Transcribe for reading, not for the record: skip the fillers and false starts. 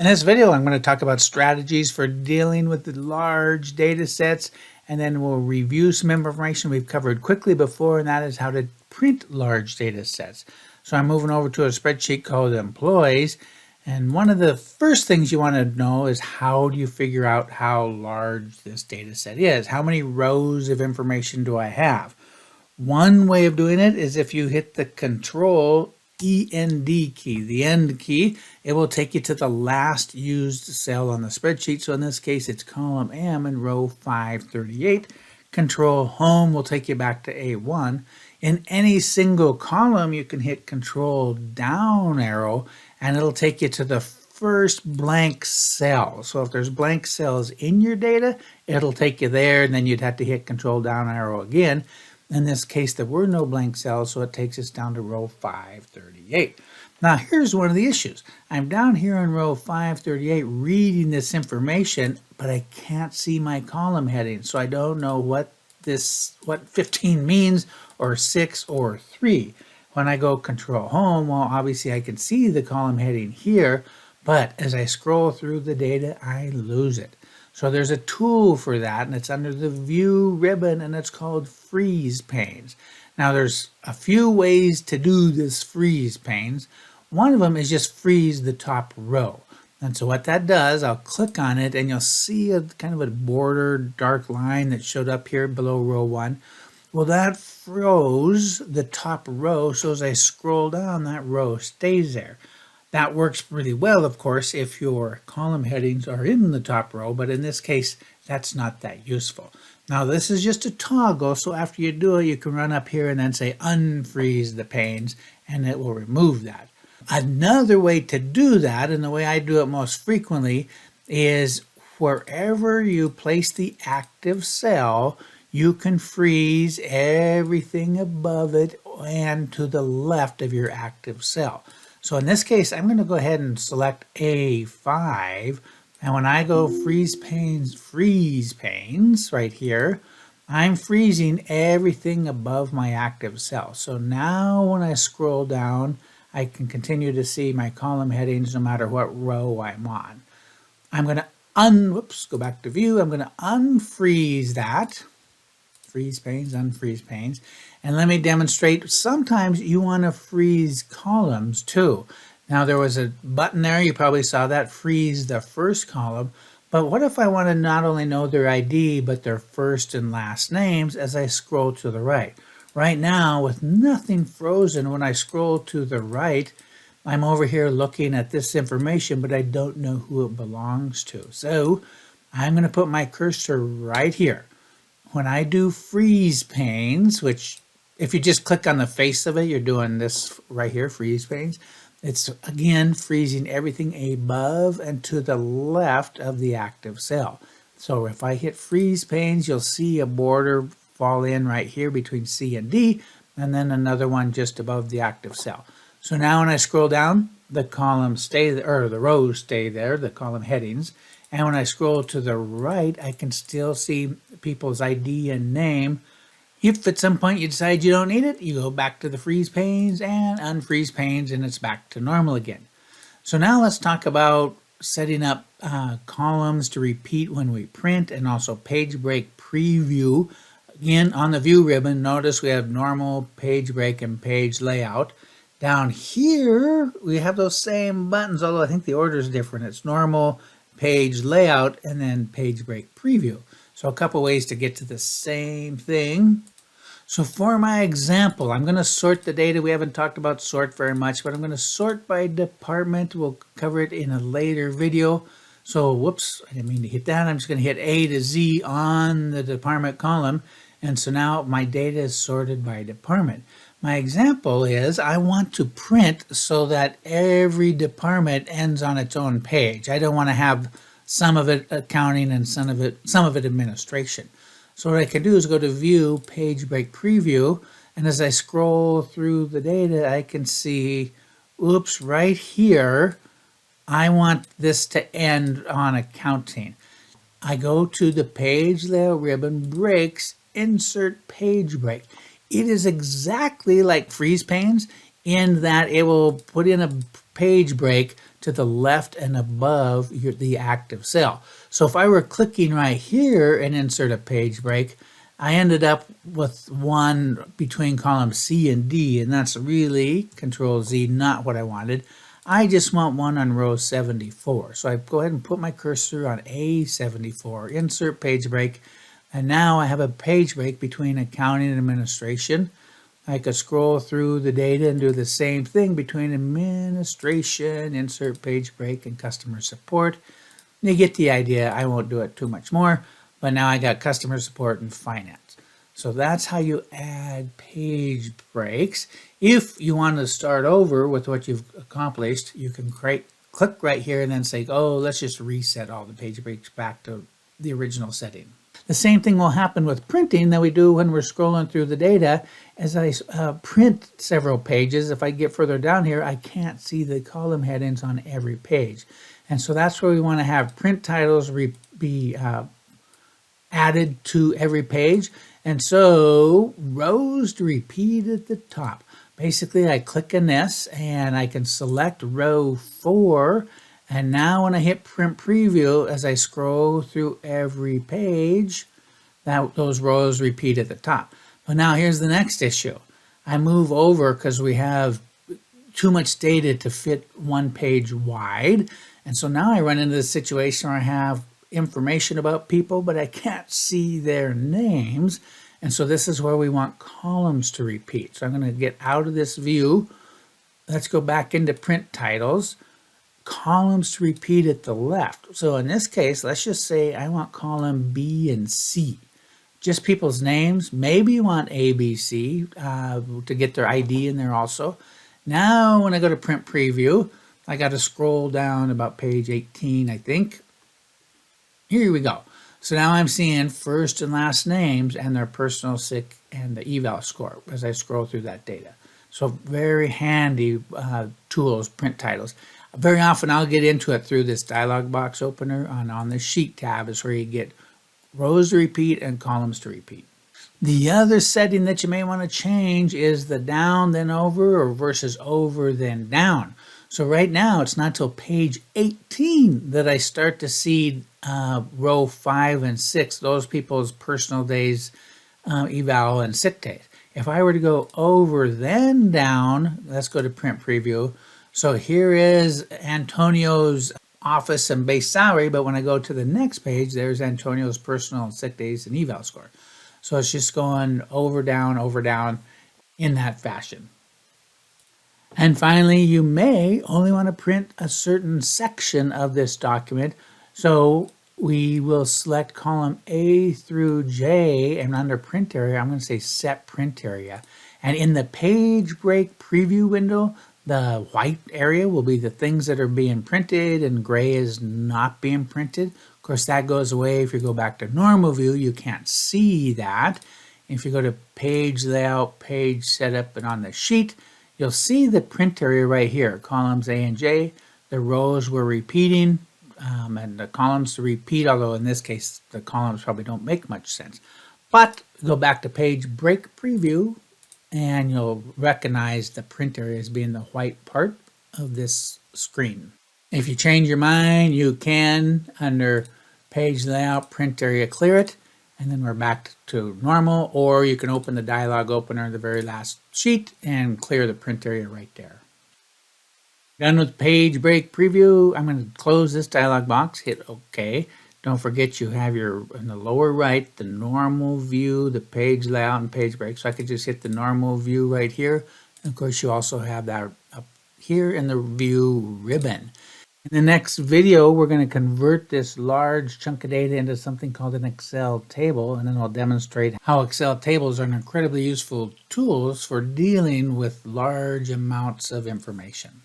In this video, I'm going to talk about strategies for dealing with the large data sets, and then we'll review some information we've covered quickly before, and that is how to print large data sets. So I'm moving over to a spreadsheet called Employees, and one of the first things you want to know is how do you figure out how large this data set is? How many rows of information do I have? One way of doing it is if you hit the Control END key, the end key, it will take you to the last used cell on the spreadsheet. So in this case, it's column M in row 538. Control Home will take you back to A1. In any single column, you can hit Control down arrow, and it'll take you to the first blank cell. So if there's blank cells in your data, it'll take you there, and then you'd have to hit Control down arrow again. In this case, there were no blank cells, so it takes us down to row 538. Now, here's one of the issues. I'm down here in row 538 reading this information, but I can't see my column heading, so I don't know what 15 means, or 6 or 3. When I go Control Home, well, obviously I can see the column heading here, but as I scroll through the data, I lose it. So there's a tool for that, and it's under the View ribbon, and it's called Freeze Panes. Now there's a few ways to do this freeze panes. One of them is just freeze the top row. And so what that does, I'll click on it, and you'll see a kind of a border dark line that showed up here below row 1. Well, that froze the top row, so as I scroll down, that row stays there. That works really well, of course, if your column headings are in the top row, but in this case, that's not that useful. Now, this is just a toggle, so after you do it, you can run up here and then say unfreeze the panes, and it will remove that. Another way to do that, and the way I do it most frequently, is wherever you place the active cell, you can freeze everything above it and to the left of your active cell. So in this case, I'm going to go ahead and select A5, and when I go freeze panes right here, I'm freezing everything above my active cell. So now when I scroll down, I can continue to see my column headings no matter what row I'm on. I'm going to go back to View. I'm going to unfreeze that. Freeze panes, unfreeze panes. And let me demonstrate, sometimes you want to freeze columns too. Now there was a button there, you probably saw that, freeze the first column. But what if I want to not only know their ID, but their first and last names as I scroll to the right? Right now, with nothing frozen, when I scroll to the right, I'm over here looking at this information, but I don't know who it belongs to. So I'm going to put my cursor right here. When I do freeze panes, which if you just click on the face of it, you're doing this right here, freeze panes. It's again freezing everything above and to the left of the active cell. So if I hit freeze panes, you'll see a border fall in right here between C and D, and then another one just above the active cell. So now when I scroll down, the columns stay there, or the rows stay there, the column headings. And when I scroll to the right, I can still see people's ID and name. If at some point you decide you don't need it, you go back to the freeze panes and unfreeze panes, and it's back to normal again. So now let's talk about setting up columns to repeat when we print, and also page break preview. Again, on the View ribbon, notice we have normal, page break, and page layout. Down here, we have those same buttons, although I think the order is different. It's normal, page layout, and then page break preview. So a couple ways to get to the same thing. So for my example, I'm going to sort the data. We haven't talked about sort very much, but I'm going to sort by department. We'll cover it in a later video. So whoops, I didn't mean to hit that. I'm just going to hit A to Z on the department column. And so now my data is sorted by department. My example is I want to print so that every department ends on its own page. I don't want to have some of it accounting and some of it administration. So what I can do is go to View, Page Break Preview, and as I scroll through the data, I can see, oops, right here, I want this to end on accounting. I go to the Page Layout ribbon, Breaks, Insert Page Break. It is exactly like freeze panes in that it will put in a page break to the left and above the active cell. So if I were clicking right here and insert a page break, I ended up with one between columns C and D, and that's really Control Z, not what I wanted. I just want one on row 74. So I go ahead and put my cursor on A74, insert page break, and now I have a page break between accounting and administration. I could scroll through the data and do the same thing between administration, insert page break, and customer support. You get the idea. I won't do it too much more, but now I got customer support and finance. So that's how you add page breaks. If you want to start over with what you've accomplished, you can click right here and then say, oh, let's just reset all the page breaks back to the original setting. The same thing will happen with printing that we do when we're scrolling through the data. As I print several pages, if I get further down here, I can't see the column headings on every page. And so that's where we want to have print titles be added to every page. And so rows to repeat at the top. Basically, I click on this and I can select row 4. And now when I hit print preview, as I scroll through every page, those rows repeat at the top. But now here's the next issue. I move over because we have too much data to fit one page wide. And so now I run into the situation where I have information about people, but I can't see their names. And so this is where we want columns to repeat. So I'm going to get out of this view. Let's go back into print titles. Columns to repeat at the left. So in this case, let's just say I want column B and C. Just people's names. Maybe you want A, B, C to get their ID in there also. Now when I go to print preview, I got to scroll down about page 18, I think. Here we go. So now I'm seeing first and last names and their personal, sick, and the eval score as I scroll through that data. So very handy tools, print titles. Very often I'll get into it through this dialog box opener on the sheet tab is where you get rows to repeat and columns to repeat. The other setting that you may want to change is the down then over or versus over then down. So right now it's not till page 18 that I start to see row 5 and 6, those people's personal days, eval and sick days. If I were to go over then down, let's go to print preview. So here is Antonio's office and base salary, but when I go to the next page, there's Antonio's personal and sick days and eval score. So it's just going over, down in that fashion. And finally, you may only want to print a certain section of this document. So we will select column A through J, and under print area, I'm going to say set print area. And in the page break preview window, the white area will be the things that are being printed and gray is not being printed. Of course, that goes away. If you go back to normal view, you can't see that. If you go to page layout, page setup, and on the sheet, you'll see the print area right here, columns A and J. The rows were repeating and the columns to repeat, although in this case, the columns probably don't make much sense. But go back to page break preview, and you'll recognize the print area as being the white part of this screen. If you change your mind, you can, under page layout, print area, clear it, and then we're back to normal, or you can open the dialog opener, the very last sheet, and clear the print area right there. Done with page break preview. I'm going to close this dialog box, hit OK. Don't forget you have in the lower right, the normal view, the page layout, and page break. So I could just hit the normal view right here. And of course, you also have that up here in the view ribbon. In the next video, we're going to convert this large chunk of data into something called an Excel table, and then I'll demonstrate how Excel tables are an incredibly useful tools for dealing with large amounts of information.